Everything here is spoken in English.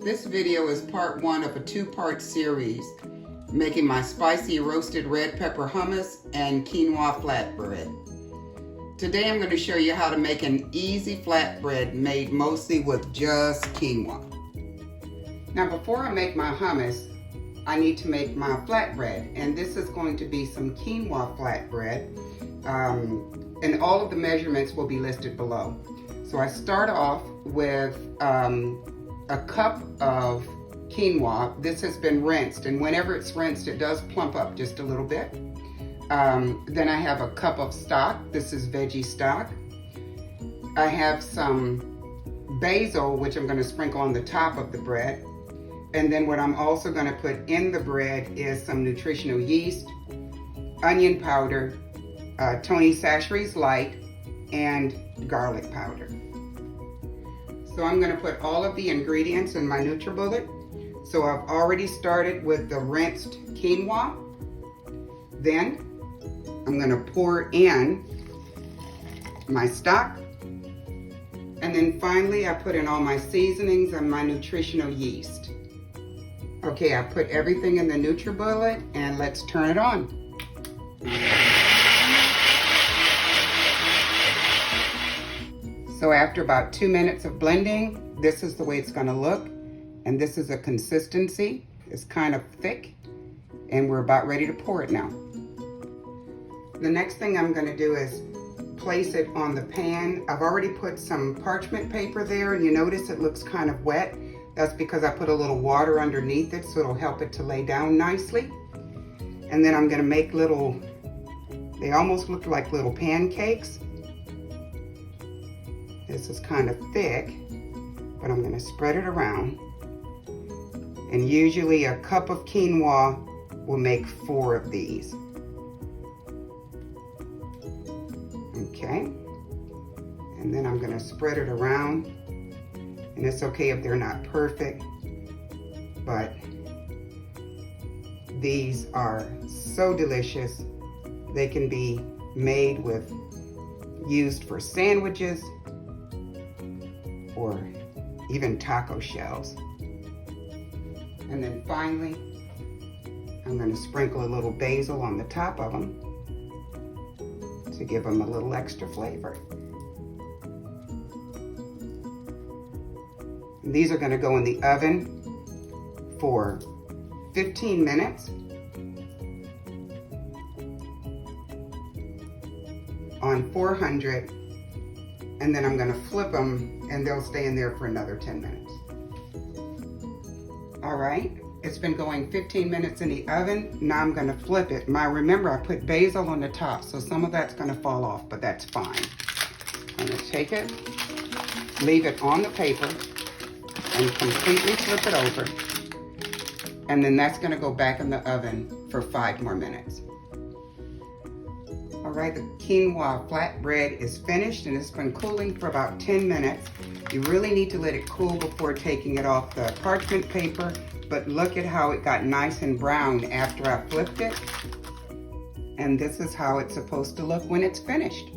This video is part one of a two-part series making my spicy roasted red pepper hummus and quinoa flatbread. Today I'm going to show you how to make an easy flatbread made mostly with just quinoa. Now before I make my hummus, I need to make my flatbread, and this is going to be some quinoa flatbread, and all of the measurements will be listed below. So I start off with a cup of quinoa. This has been rinsed, and whenever it's rinsed, it does plump up just a little bit. Then I have a cup of stock. This is veggie stock. I have some basil, which I'm going to sprinkle on the top of the bread. And then what I'm also going to put in the bread is some nutritional yeast, onion powder, Tony Chachere's Lite, and garlic powder. So I'm going to put all of the ingredients in my NutriBullet. So I've already started with the rinsed quinoa. Then I'm going to pour in my stock. And then finally I put in all my seasonings and my nutritional yeast. Okay, I put everything in the NutriBullet, and let's turn it on. So after about 2 minutes of blending, this is the way it's going to look. And this is a consistency. It's kind of thick, and we're about ready to pour it now. The next thing I'm going to do is place it on the pan. I've already put some parchment paper there, and you notice it looks kind of wet. That's because I put a little water underneath it, so it'll help it to lay down nicely. And then I'm going to make little, they almost look like little pancakes. This is kind of thick, but I'm going to spread it around. And usually a cup of quinoa will make 4 of these. Okay. And then I'm going to spread it around. And it's okay if they're not perfect, but these are so delicious. They can be made with, used for sandwiches, or even taco shells. And then finally, I'm going to sprinkle a little basil on the top of them to give them a little extra flavor. And these are going to go in the oven for 15 minutes on 400. And then I'm going to flip them, and they'll stay in there for another 10 minutes. All right, it's been going 15 minutes in the oven. Now I'm going to flip it. Remember, I put basil on the top, so some of that's going to fall off, but that's fine. I'm going to take it, leave it on the paper, and completely flip it over. And then that's going to go back in the oven for 5 more minutes. All right, the quinoa flatbread is finished, and it's been cooling for about 10 minutes. You really need to let it cool before taking it off the parchment paper, but look at how it got nice and brown after I flipped it. And this is how it's supposed to look when it's finished.